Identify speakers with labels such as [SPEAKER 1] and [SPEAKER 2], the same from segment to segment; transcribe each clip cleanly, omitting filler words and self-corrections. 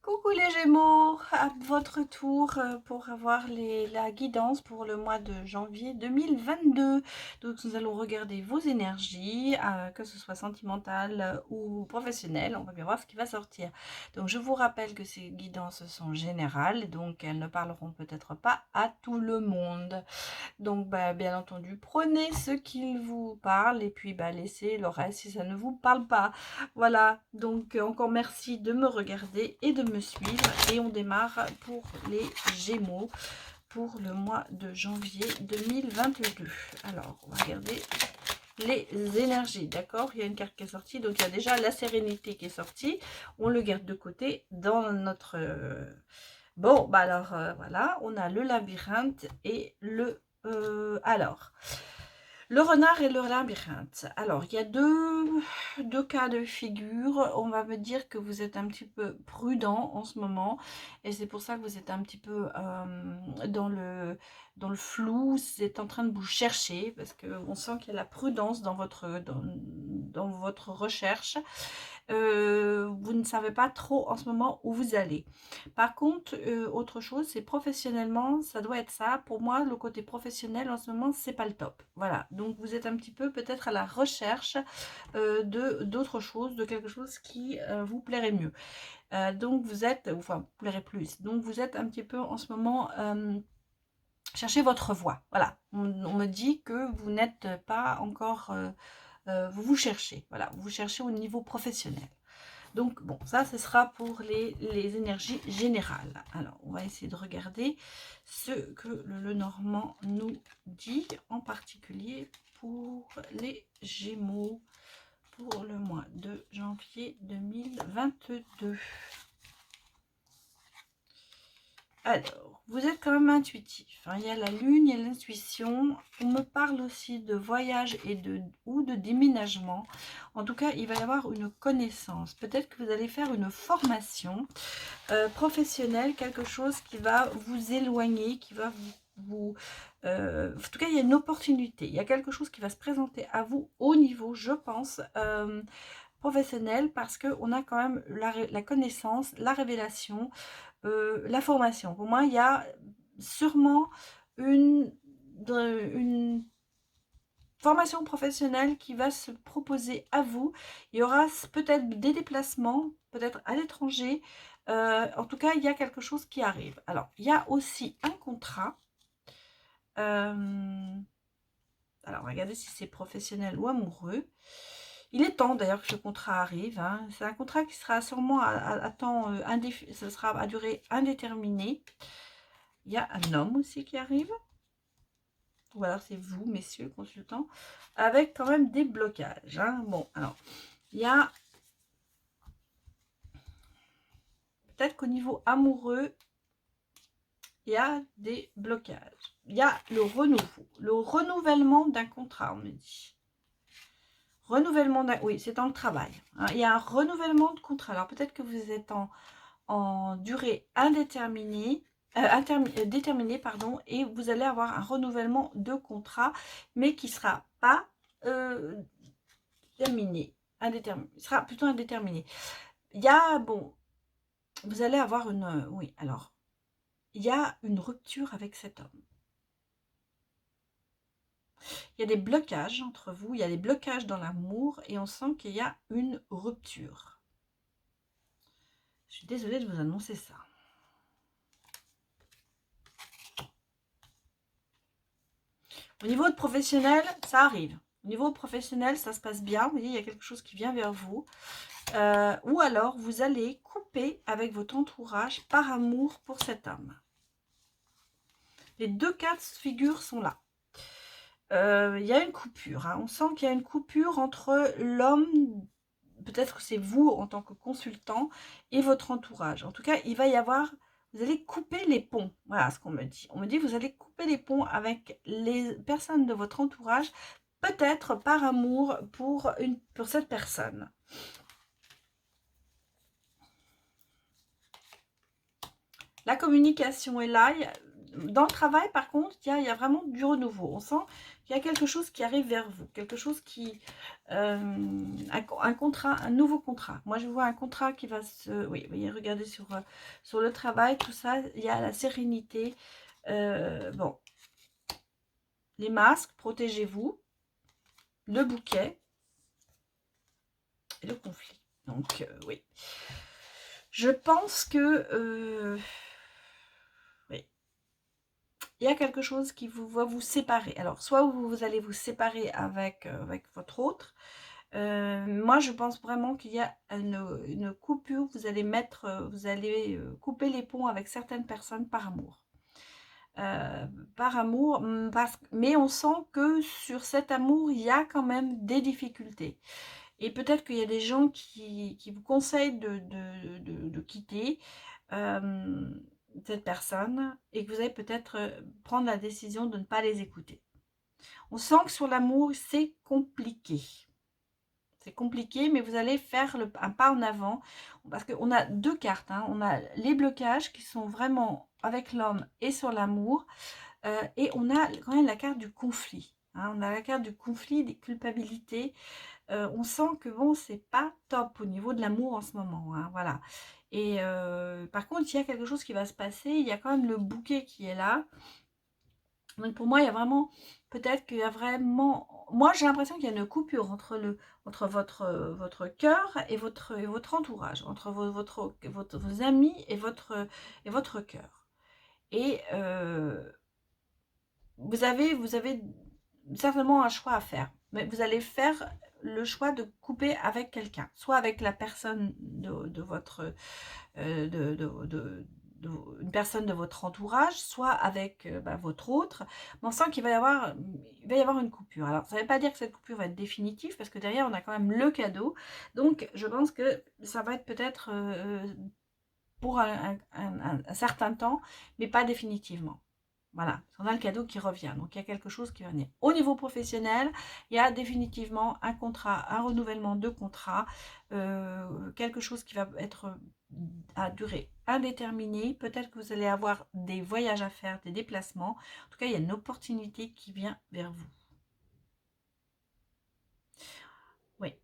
[SPEAKER 1] Coucou les Gémeaux, à votre tour pour avoir la guidance pour le mois de janvier 2022. Donc nous allons regarder vos énergies, que ce soit sentimentales ou professionnelles. On va bien voir ce qui va sortir. Donc je vous rappelle que ces guidances sont générales, donc elles ne parleront peut-être pas à tout le monde. Donc bien entendu, prenez ce qu'il vous parle et puis laissez le reste si ça ne vous parle pas. Voilà, donc encore merci de me regarder et de me suivre. Et on démarre pour les Gémeaux pour le mois de janvier 2022. Alors, on va regarder les énergies, d'accord? Il y a une carte qui est sortie, donc il y a déjà la sérénité qui est sortie. On le garde de côté dans notre... Bon, alors, voilà, on a le labyrinthe et le... alors... Le renard et le labyrinthe. Alors, il y a deux cas de figure. On va me dire que vous êtes un petit peu prudent en ce moment. Et c'est pour ça que vous êtes un petit peu dans le flou. Vous êtes en train de vous chercher. Parce qu'on sent qu'il y a la prudence dans dans votre recherche. Vous ne savez pas trop en ce moment où vous allez. Par contre, autre chose, c'est professionnellement, ça doit être ça. Pour moi, le côté professionnel en ce moment, c'est pas le top. Voilà, donc vous êtes un petit peu peut-être à la recherche d'autre chose, de quelque chose qui vous plairait mieux. Donc vous êtes, enfin, vous plairait plus. Donc vous êtes un petit peu en ce moment... cherchez votre voie. Voilà, on me dit que vous n'êtes pas encore... vous vous cherchez, voilà, vous cherchez au niveau professionnel. Donc, bon, ça, ce sera pour les énergies générales. Alors, on va essayer de regarder ce que le Normand nous dit, en particulier pour les Gémeaux, pour le mois de janvier 2022. Alors, vous êtes quand même intuitif, hein. Il y a la lune, il y a l'intuition. On me parle aussi de voyage ou de déménagement. En tout cas, il va y avoir une connaissance. Peut-être que vous allez faire une formation professionnelle, quelque chose qui va vous éloigner, qui va en tout cas, il y a une opportunité. Il y a quelque chose qui va se présenter à vous au niveau, je pense, professionnel, parce qu'on a quand même la connaissance, la révélation, la formation. Pour moi, il y a sûrement une formation professionnelle qui va se proposer à vous. Il y aura peut-être des déplacements, peut-être à l'étranger. En tout cas, il y a quelque chose qui arrive. Alors, il y a aussi un contrat. Alors, regardez si c'est professionnel ou amoureux. Il est temps d'ailleurs que ce contrat arrive, hein. C'est un contrat qui sera sûrement à temps indéfini, ce sera à durée indéterminée. Il y a un homme aussi qui arrive. Ou alors c'est vous, messieurs consultants, avec quand même des blocages, hein. Bon, alors, il y a peut-être qu'au niveau amoureux, il y a des blocages. Il y a le renouvellement d'un contrat, on me dit. Renouvellement d'un... Oui, c'est dans le travail, hein. Il y a un renouvellement de contrat. Alors peut-être que vous êtes en durée indéterminée, déterminée, pardon, et vous allez avoir un renouvellement de contrat, mais qui ne sera pas terminé. Indéterminé. Il sera plutôt indéterminé. Il y a, bon, vous allez avoir une... oui, alors, il y a une rupture avec cet homme. Il y a des blocages entre vous, il y a des blocages dans l'amour, et on sent qu'il y a une rupture. Je suis désolée de vous annoncer ça. Au niveau de professionnel, ça arrive. Au niveau professionnel, ça se passe bien. Vous voyez, il y a quelque chose qui vient vers vous. Ou alors, vous allez couper avec votre entourage par amour pour cet homme. Les deux cas de figure sont là. Il y a une coupure, hein. On sent qu'il y a une coupure entre l'homme, peut-être que c'est vous en tant que consultant, et votre entourage. En tout cas, il va y avoir... Vous allez couper les ponts. Voilà ce qu'on me dit. On me dit que vous allez couper les ponts avec les personnes de votre entourage, peut-être par amour pour cette personne. La communication est là. Dans le travail, par contre, il y a vraiment du renouveau. On sent qu'il y a quelque chose qui arrive vers vous, quelque chose qui... un contrat, un nouveau contrat. Moi, je vois un contrat qui va se... Oui, vous voyez, regardez sur le travail, tout ça, il y a la sérénité. Bon, les masques, protégez-vous. Le bouquet et le conflit. Donc, oui. Je pense que... oui. Il y a quelque chose qui va vous séparer. Alors, soit vous allez vous séparer avec votre autre. Moi, je pense vraiment qu'il y a une coupure. Vous allez couper les ponts avec certaines personnes par amour. Par amour, mais on sent que sur cet amour, il y a quand même des difficultés. Et peut-être qu'il y a des gens qui vous conseillent de quitter cette personne et que vous allez peut-être prendre la décision de ne pas les écouter. On sent que sur l'amour, c'est compliqué. C'est compliqué, mais vous allez faire un pas en avant. Parce qu'on a deux cartes. Hein. On a les blocages qui sont vraiment avec l'homme et sur l'amour. Et on a quand même la carte du conflit. Hein. On a la carte du conflit, des culpabilités. On sent que bon, c'est pas top au niveau de l'amour en ce moment. Hein. Voilà. Et par contre, il y a quelque chose qui va se passer. Il y a quand même le bouquet qui est là. Donc pour moi, il y a vraiment, peut-être qu'il y a vraiment, moi j'ai l'impression qu'il y a une coupure entre votre cœur et votre entourage, entre vos amis et votre cœur. Et vous avez certainement un choix à faire, mais vous allez faire le choix de couper avec quelqu'un, soit avec la personne de votre une personne de votre entourage, soit avec votre autre. Mais on sent qu'il va y avoir une coupure. Alors, ça ne veut pas dire que cette coupure va être définitive, parce que derrière, on a quand même le cadeau. Donc, je pense que ça va être peut-être pour un certain temps, mais pas définitivement. Voilà, on a le cadeau qui revient, donc il y a quelque chose qui va venir. Au niveau professionnel, il y a définitivement un contrat, un renouvellement de contrat, quelque chose qui va être à durée indéterminée. Peut-être que vous allez avoir des voyages à faire, des déplacements. En tout cas, il y a une opportunité qui vient vers vous. Oui.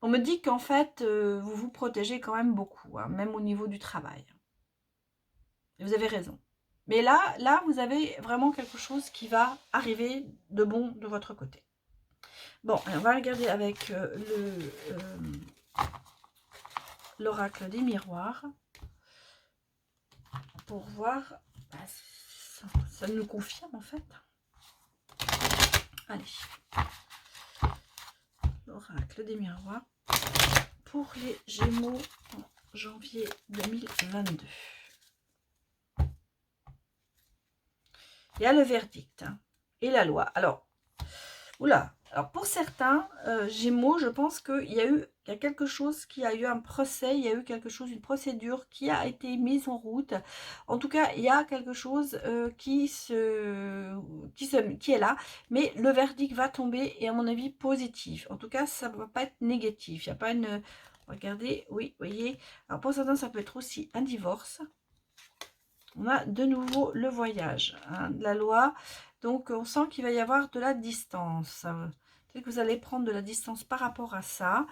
[SPEAKER 1] On me dit qu'en fait, vous vous protégez quand même beaucoup, hein, même au niveau du travail. Et vous avez raison. Mais là, vous avez vraiment quelque chose qui va arriver de bon de votre côté. Bon, on va regarder avec l'oracle des miroirs pour voir. Ça nous confirme en fait. Allez. L'oracle des miroirs pour les Gémeaux en janvier 2022. Il y a le verdict hein, et la loi. Alors, oula. Alors pour certains Gémeaux, je pense qu'il y a quelque chose qui a eu un procès, il y a eu quelque chose, une procédure qui a été mise en route. En tout cas, il y a quelque chose qui est là, mais le verdict va tomber et à mon avis positif. En tout cas, ça ne va pas être négatif. Il n'y a pas une... Regardez, oui, vous voyez. Alors pour certains, ça peut être aussi un divorce. On a de nouveau le voyage, hein, la loi. Donc, on sent qu'il va y avoir de la distance. Peut-être que vous allez prendre de la distance par rapport à ça.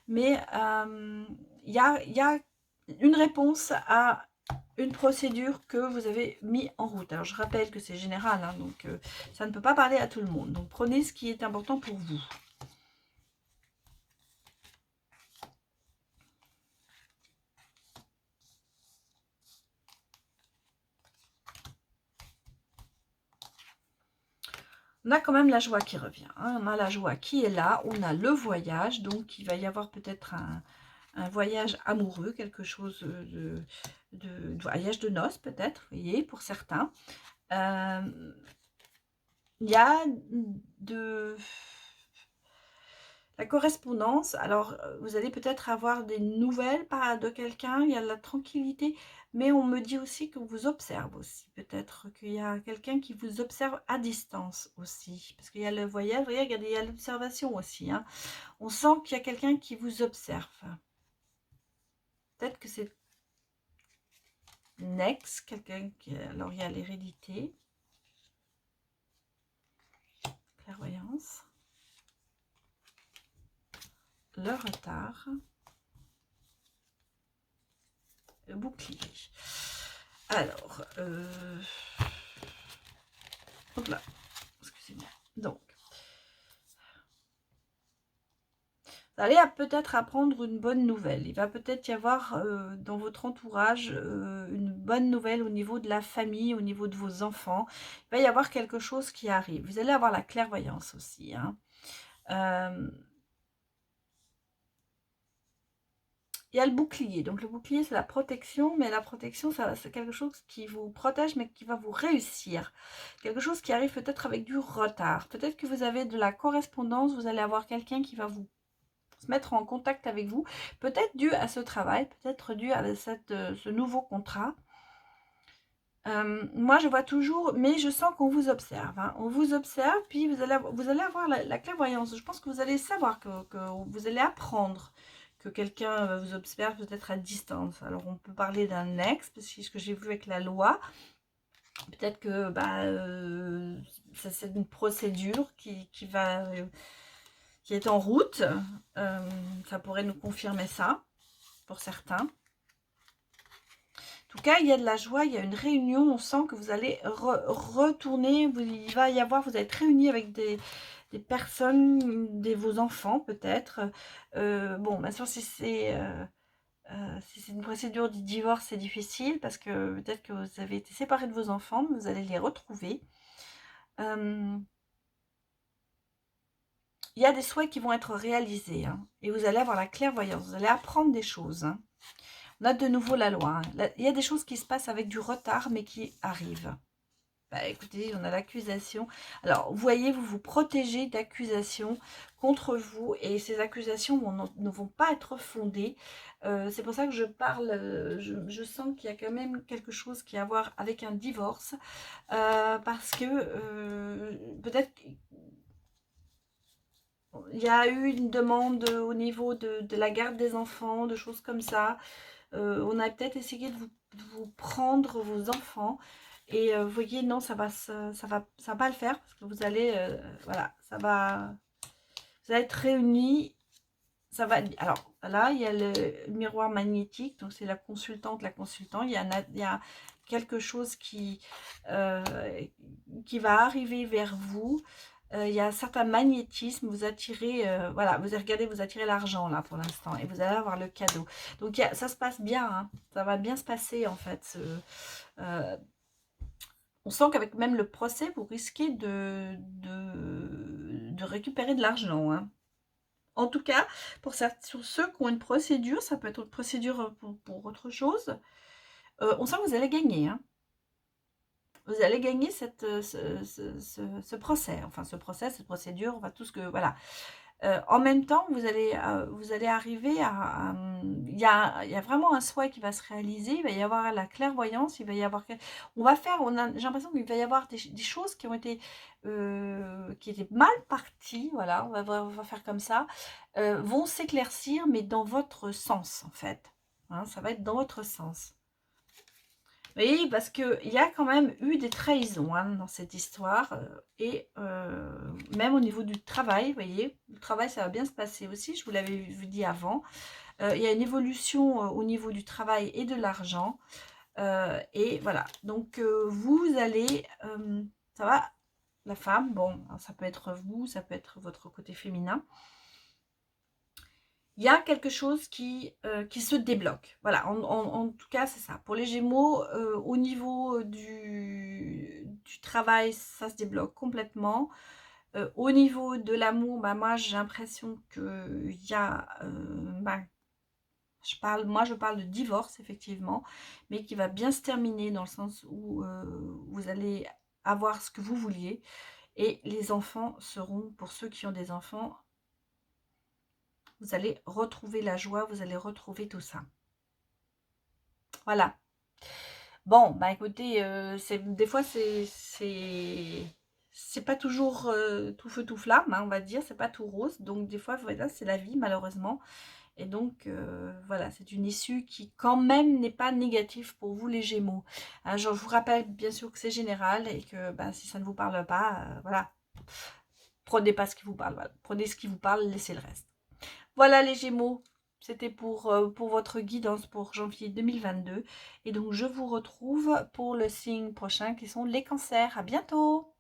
[SPEAKER 1] Mais il y a une réponse à une procédure que vous avez mis en route. Alors, je rappelle que c'est général, hein, donc ça ne peut pas parler à tout le monde. Donc, prenez ce qui est important pour vous. On a quand même la joie qui revient. Hein. On a la joie qui est là. On a le voyage. Donc, il va y avoir peut-être un voyage amoureux, quelque chose de voyage de noces peut-être, vous voyez, pour certains. Il y a de la correspondance. Alors, vous allez peut-être avoir des nouvelles de quelqu'un, il y a de la tranquillité, mais on me dit aussi qu'on vous observe aussi. Peut-être qu'il y a quelqu'un qui vous observe à distance aussi, parce qu'il y a le voyage, vous voyez, regardez, il y a l'observation aussi. Hein. On sent qu'il y a quelqu'un qui vous observe. Peut-être que c'est Next, quelqu'un qui... Alors, il y a l'hérédité, clairvoyance, le retard, le bouclier. Alors, hop là, excusez-moi. Donc, vous allez peut-être apprendre une bonne nouvelle. Il va peut-être y avoir dans votre entourage une bonne nouvelle au niveau de la famille, au niveau de vos enfants. Il va y avoir quelque chose qui arrive. Vous allez avoir la clairvoyance aussi, hein. Il y a le bouclier. Donc le bouclier, c'est la protection, mais la protection, c'est quelque chose qui vous protège, mais qui va vous réussir. Quelque chose qui arrive peut-être avec du retard. Peut-être que vous avez de la correspondance, vous allez avoir quelqu'un qui va vous se mettre en contact avec vous, peut-être dû à ce travail, peut-être dû à ce nouveau contrat. Moi, je vois toujours, mais je sens qu'on vous observe, hein. On vous observe, puis vous allez avoir la clairvoyance. Je pense que vous allez savoir que vous allez apprendre que quelqu'un vous observe peut-être à distance. Alors, on peut parler d'un ex, parce que ce que j'ai vu avec la loi, peut-être que c'est une procédure qui est en route. Ça pourrait nous confirmer ça, pour certains. En tout cas, il y a de la joie, il y a une réunion, on sent que vous allez retourner, il va y avoir, vous êtes réunis avec des personnes, vos enfants peut-être. Bon, bien sûr, si c'est une procédure de divorce, c'est difficile parce que peut-être que vous avez été séparés de vos enfants, mais vous allez les retrouver. Il y a des souhaits qui vont être réalisés, hein, et vous allez avoir la clairvoyance, vous allez apprendre des choses, hein. On a de nouveau la loi, hein. Il y a des choses qui se passent avec du retard, mais qui arrivent. Bah, écoutez, on a l'accusation. Alors, vous voyez, vous vous protégez d'accusations contre vous, et ces accusations ne vont pas être fondées. C'est pour ça que je parle, je sens qu'il y a quand même quelque chose qui a à voir avec un divorce, parce que peut-être il y a eu une demande au niveau de la garde des enfants, de choses comme ça. On a peut-être essayé de vous prendre vos enfants. Et vous voyez, non, ça va pas le faire. Parce que vous allez, voilà, vous allez être réunis. Ça va, alors là, il y a le miroir magnétique. Donc, c'est la consultante, la consultant. Il y a quelque chose qui va arriver vers vous. Il y a un certain magnétisme, vous attirez, voilà, regardez, vous attirez l'argent là pour l'instant, et vous allez avoir le cadeau. Donc ça se passe bien, hein, ça va bien se passer en fait. On sent qu'avec même le procès, vous risquez de récupérer de l'argent, hein. En tout cas, sur ceux qui ont une procédure, ça peut être une procédure pour autre chose, on sent que vous allez gagner, hein. Vous allez gagner ce procès, enfin ce procès, cette procédure, enfin tout ce que, voilà. En même temps, vous allez arriver à il y a vraiment un souhait qui va se réaliser, il va y avoir la clairvoyance, il va y avoir, j'ai l'impression qu'il va y avoir des choses qui ont été, qui étaient mal parties, voilà, on va faire comme ça, vont s'éclaircir, mais dans votre sens, en fait, hein, ça va être dans votre sens. Oui, parce qu'il y a quand même eu des trahisons, hein, dans cette histoire. Et même au niveau du travail, vous voyez, le travail, ça va bien se passer aussi, je vous l'avais dit avant. Il y a une évolution au niveau du travail et de l'argent. Et voilà, donc vous allez, ça va, la femme, bon, ça peut être vous, ça peut être votre côté féminin. Il y a quelque chose qui se débloque. Voilà, en tout cas, c'est ça. Pour les Gémeaux, au niveau du travail, ça se débloque complètement. Au niveau de l'amour, bah, moi, j'ai l'impression qu'il y a... je parle de divorce, effectivement, mais qui va bien se terminer dans le sens où vous allez avoir ce que vous vouliez. Et les enfants seront, pour ceux qui ont des enfants, vous allez retrouver la joie, vous allez retrouver tout ça. Voilà. Bon, bah écoutez, des fois c'est pas toujours tout feu tout flamme, hein, on va dire, c'est pas tout rose. Donc des fois, voilà, c'est la vie malheureusement. Et donc, voilà, c'est une issue qui quand même n'est pas négative pour vous les Gémeaux. Je vous rappelle bien sûr que c'est général et que ben, si ça ne vous parle pas, voilà, prenez pas ce qui vous parle, voilà. Prenez ce qui vous parle, laissez le reste. Voilà les Gémeaux, c'était pour votre guidance pour janvier 2022. Et donc je vous retrouve pour le signe prochain qui sont les cancers. À bientôt!